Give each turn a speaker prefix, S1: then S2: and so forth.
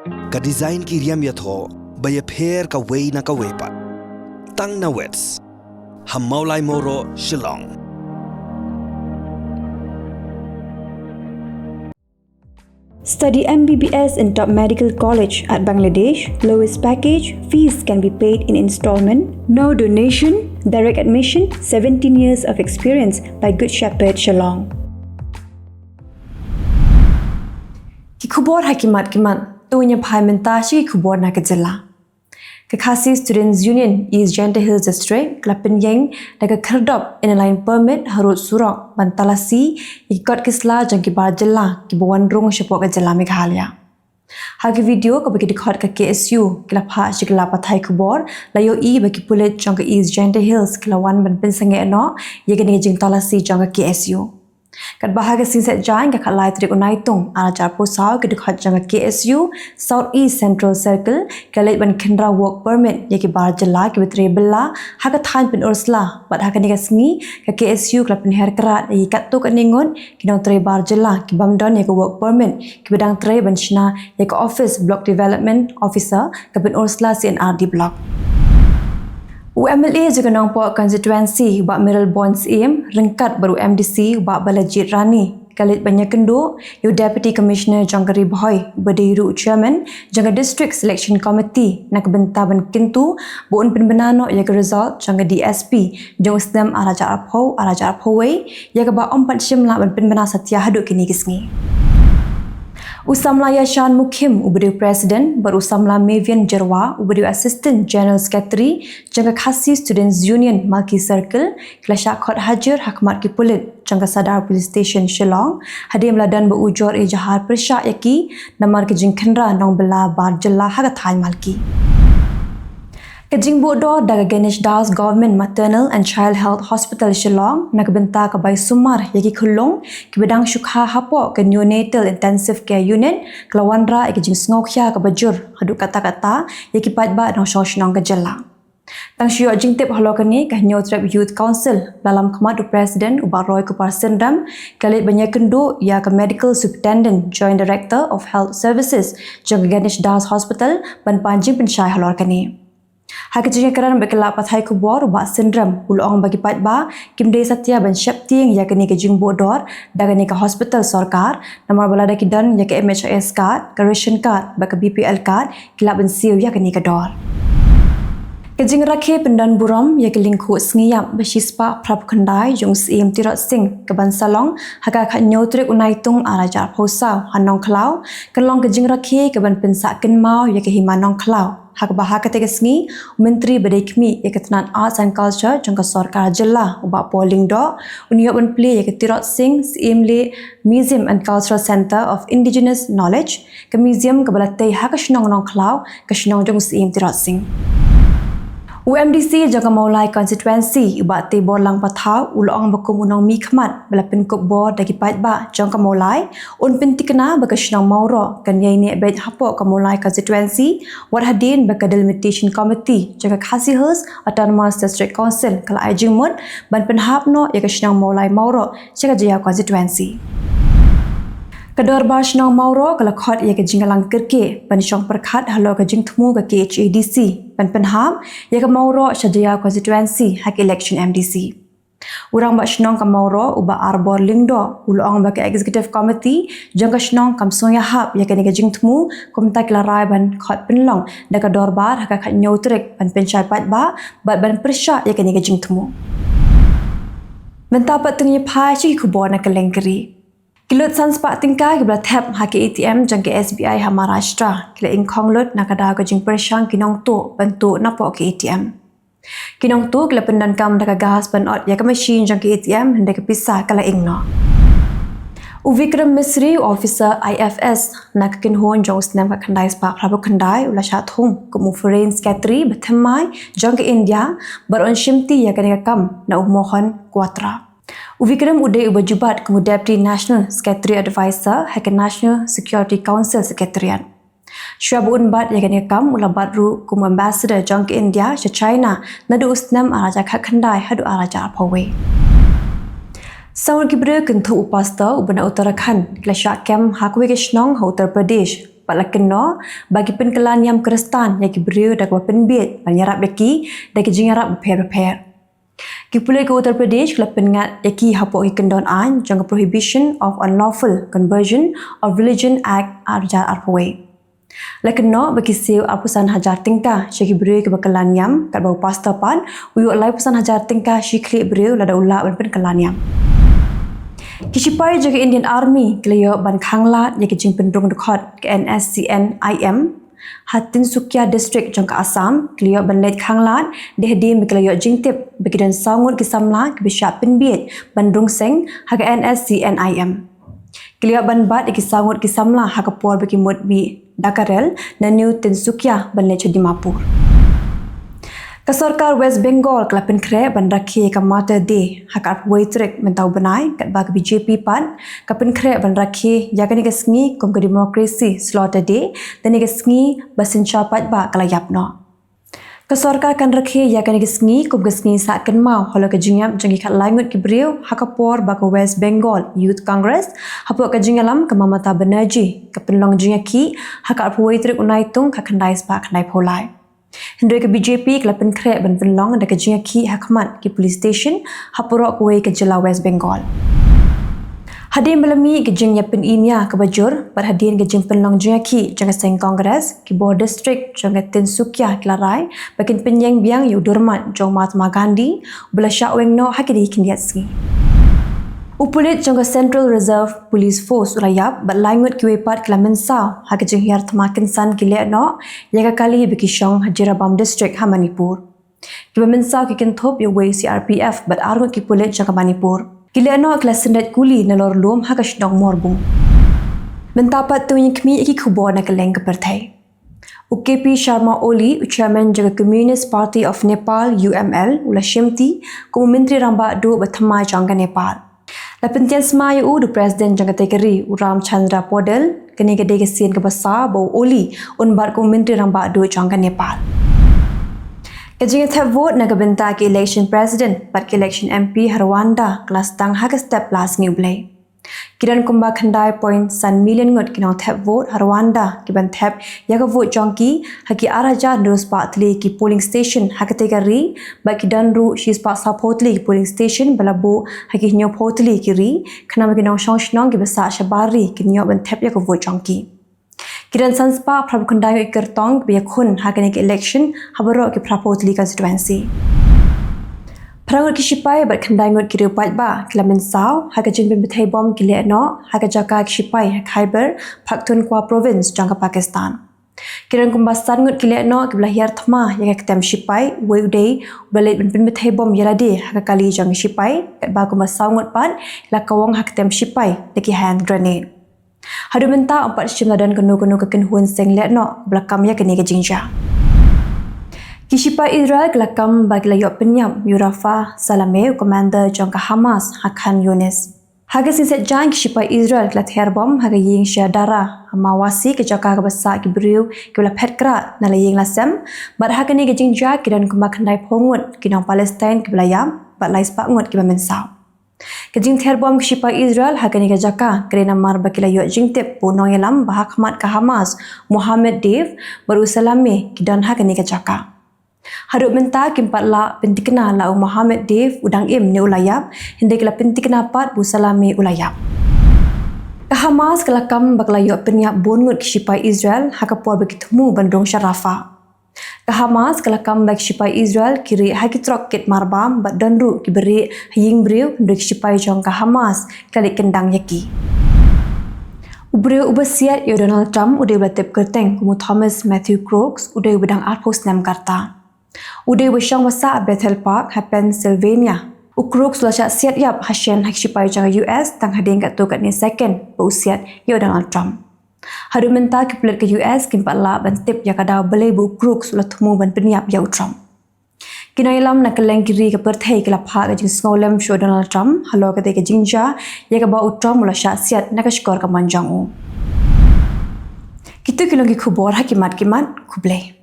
S1: ka design ki riam yatho baya pher ka wei na ka wepat tang na wets ham maulai moro shillong
S2: Study MBBS in top medical college at Bangladesh. Lowest package, fees can be paid in installment. No donation, direct admission, 17 years of experience by Good Shepherd Shillong.
S3: Ki Khubor hakimat tunya phai mentashi Khubor na ke Jylla. Kakasi Students Union East Gender Hills District Kylleng daga kherdop in a line permit harut surok bantalasi ikot kisla jangki bar Jylla ki bawandrung shapok ke Jylla Meghalaya. Hagi video ko bagi dikot ke KSU kila pha shikla pathai Khubor layo I bagi pulit jangka East Gender Hills kila wan ban pinsange no yegani jing talasi jangka KSU. Kat bahagia sinset jain ke kat lai trik Naitung ala jar pusau ke dekat jangka KSU South East Central Circle ke lait ban kendra work permit ye ke bar Jylla ke betre bella haga than pin ursla bat haga ni kasngi ke KSU klap pin her kerat ye kat tu kat ningon ke dong tre bar Jylla ke bamdon ye ke work permit ke bedang tre ban shina ye ke office block development officer ke pin ursla CNRD block. UMLA juga nampak konstituensi bak Miral Bonds Aim rengkat baru MDC bak Balajit Rani kalit banyak kenduk yu Deputy Commissioner Jangkari Boy berdiri chairman jangka District Selection Committee nak bentar ban kintu buun penbenano ya ke result jangka DSP jang usdam araja arpowei ya ke ba 4 shimla ban penbena satya haduk kini kisngi. Usamla Yashan Mukhim ubedi President berusamla Mavian Jerwa ubedi Assistant General Secretary jangka Khasi Students Union Malki Circle kelasya khot hajar hakmat ki pulit jangka Sadar Police Station Shillong hadir meladan berujur jahar persyak yaki namar ke jingkendra nong bela bar Jylla haga thai malki. Kejing bodo daga Ganesh Das Government Maternal and Child Health Hospital Shillong nak benta ke bai sumar yaki khulung ke bedang syukha hapo ke neonatal intensive care unit kelawandra ke jing sngokhya ke bajur haduk kata-kata yaki patba nong shoshnong ke Jylla. Tang syok jing tip halo kini ke Trap Youth Council dalam khidmat Presiden ubar Roy Kupar Sindram kalit banyak kendu ya ke Medical Superintendent Joint Director of Health Services jang Ganesh Das Hospital ban panjing pensyai halo kini. Hak kejengkaran berkelap pathai Khubor ubah sindrom ulong bagi patba kimde satya ban syapting ya kini ke jing bodor daga ni ke hospital sarkar namar balada kidan ya ke MHIS card ke ration card ba ke BPL card kilap ban siu ya kini ke dor. Kejing rakhe pendan buram ya ke lingku sngiyap besispa prap khandai jung sim tirot sing ke ban salong haka khat nyotrik Naitung arajar phosau hanong khlau kelong kejing rakhe ke ban pensak kenmau ya ke himanong khlau hak bahaka tegasngi Menteri Bedekmi Ekatan Arts and Culture jangka Sarkar Jylla ubak polling do uniok ban play ya ke tirot sing simle Museum and Cultural Center of Indigenous Knowledge ke museum ke balatei hak shnong nong khlau ke shnong jung sim tirot sing. UMDC jaga maulai konstituensi ubak te borlang pathau ulong bakum unong mi khmat belapin kop bor dagi patba jangka maulai un pinti kena bakashnong mauro kan yai ne bet hapo ka maulai konstituensi war hadin baka delimitation committee jaga Khasi Hills Autonomous District Council kala ajing mut ban penhapno ya kashnong maulai mauro jaga jaya konstituensi. Kedor Barshnong Mauro kalau khot ia ke jinggalang kerke panishong perkhat halo ke jing thmu ke KHADC pan penham ia ke Mauro Shajaya constituency hak election MDC. Urang Barshnong ke Mauro uba arbor lingdo ulong ba ke executive committee jangka shnong kam soya hap ia ke jing thmu komta klarai ban khot penlong da ke dorbar hak khat nyotrik pan penchai patba bat ban persya ia ke jing thmu. Mentapat tungnya phai chi Khubor na Kylleng keri. Kilut sanspak tingkai ke belah tap haki ATM jangka SBI Maharashtra kila ingkong lut nak ada ke jing persyang kinong tu bentuk napok ke ATM. Kinong tu kila pendan kam dak gas ban ot ya ke mesin jangka ATM hendak pisah kala ingno. Uvikram Misri officer IFS nak kinhon jong snam ka khandai spa prabu khandai ula sha thung ke mu foreign secretary bethamai jangka India baron shimti ya ke kam na umohon kuatra. Uvikram uday ubajubat kamu Deputy National Secretary Advisor hak National Security Council Secretariat. Syabun bat yakan yakam ula badru kamu Ambassador jang ke India ke China nadu usnam araja khat khandai hadu araja apawai. Saur kibra kentu upasta ubana Uttarakhand kila syak kem hakwe ke shnong Uttar Pradesh palakeno bagi penkelan yang kerestan yang kiberiu dak penbiet penyarap yaki dak jingarap repair. Kipulai ke Uttar Pradesh kelap pengat yaki hapok kendon an jang Prohibition of Unlawful Conversion of Religion Act arjar arpawai. Lakeno bagi siu apusan hajar tingkah syaki beriu ke bakalan yam kat bau pasta pan uyuk lai pusan hajar tingkah syikli beriu lada ulak ban penkelan yam. Kisipai jaga Indian Army kelayo ban khanglat ya kejing pendrung dekat ke NSCN-IM Hatin Sukia District jang ke Assam kelayo ban let khanglat dehdim kelayo jingtip bagi dan sangut kisamla ke bisyak penbiet bandrung seng haga NSCN-IM. Kelayo ban bat ikisangut kisamla haga por bagi mudbi Dakarel dan New Tinsukia ban let Dimapur. Kesorkar West Bengal kelapen krep ban rakhi ka mata de hak waitrik mentau benai kat bag BJP pan kapen krep ban rakhi yakan ni kesngi kom ke demokrasi slaughter de dan ni kesngi basin chapat ba kalayapno. Kesorkar kan rakhi yakan ni kesngi kom kesngi sa kan mau holo ke jingyam jangi kat langut ki beriu hakapor ba West Bengal Youth Congress hapok ke jingyalam ke Mamata Banerjee kapen long jingyaki hak waitrik Naitung ka khandai spa khandai pholai. Hendai ke BJP kelapen krep ban penlong ada kejingnya ki hakmat ki police station hapurok kuai ke Jylla West Bengal. Hadir melami kejingnya pen inya ke bajur berhadir kejing penlong jingnya ki jangka seng Kongres Khubor district jangka Tinsukia Klarai bakin penyeng biang yu durmat jong Mahatma Gandhi bela syaweng no hakidi kindiat ski. Upulit jangka Central Reserve Police Force urayap bat langut kiwepat kelamen saw hak jenghiar temakin san kilek no yaga kali bagi syong Hajirabam District ha Manipur. Kibamen saw kikin thop yu way CRPF bat argut kipulit jangka Manipur. Kilek no kelas sendat kuli nalor lum hak ashdong morbu. Mentapat tu kmi iki Khubor na Kylleng ke Pyrthei. UKP Sharma Oli, Chairman Jaga Communist Party of Nepal UML ula Shimti ku Menteri Rambak du bertema jangka Nepal. Lapentian semaya du Presiden jangka Tekeri Ram Chandra Podel kini gede kesin ke besar bau Oli unbat ku Menteri Rambak du jangka Nepal. Kejingan tap vote naga bentak ke election president bat ke election MP Rwanda kelas tang hak step plus new play. Kiran kumba khandai point san million ngot kinong tap vote Rwanda kiban tap yaga vote jongki haki araja nurus patli ki polling station hak tegari bat kidan ru shis pa sapotli polling station balabu haki nyo potli kiri khana kinong shongshnon ki basa shabari kinyo ban tap yaga vote jongki. Kiran sanspa prabhu khandai ikertong biya khun hakane ki election habaro ki prapotli constituency. Perangut kisipai bat khandai ngot kiri upat ba kelamen saw haka jinpin Pyrthei bom kile no haka jaka kisipai Khyber Pakhtunkhwa province jangka Pakistan. Kiran kumbasan ngot kile no kiblahiar thma yaka ketem sipai weudei balet binpin Pyrthei bom yarade haka kali jang sipai kat ba kumbasaw ngot pan la kawang haka ketem sipai leki hand grenade. Hadu menta 4 dan kenu-kenu kekenhuan seng le no belakam ya kene ke jingja. Kisipa Israel kelakam bagi layok penyam Yurafa Salame Commander jangka Hamas Hakan Yunis. Haga sinset jang kisipa Israel kelat herbom haga ying syadara hamawasi ke jaka kebasa kibriu kebela petkrat nala ying lasem bat haga ni gejing jak kidan kumbak handai pongut kinang Palestine kebela yam bat lais pangut kiba mensau. Kejing herbom kisipa Israel haga ni jaka kerana mar bagi layok jingtip punong yalam bahak hamat ke Hamas Muhammad Dev baru salame kidan haga ni jaka. Hadut menta kimpat la pentikna la Muhammad Dev udang im ni ulayap hindai kala pentikna pat bu salami ulayap. Ke Hamas kelakam baklayok penyak bongut kisipai Israel hakapor begitemu bandung Syarafa. Ke Hamas kelakam bak kisipai Israel kiri hakitrok kit marbam bat danru kiberi haying briu nduk kisipai jong ke Hamas kali kendang yaki. Ubriu ubasiat yo Donald Trump udai belatip kerteng kumu Thomas Matthew Crooks udai bedang arpos nam karta. Udai besyang wasa Bethel Park, Pennsylvania. Ukruk sulasyak siat yap hasyan haksipai jangka US tang hading kat tu kat ni second berusiat yo Donald Trump. Hadu menta kipulat ke US kimpat la ban tip ya kada belai bu ukruk sulat temu ban peniap ya Trump. Kinailam na Kylleng kiri ke Pyrthei ke lapha ke jing snolem show Donald Trump halo kate ke jingja ya ka ba Trump ulasyak siat na ka skor ka manjang u. Kita kilong ki Khubor hakimat kimat kublai.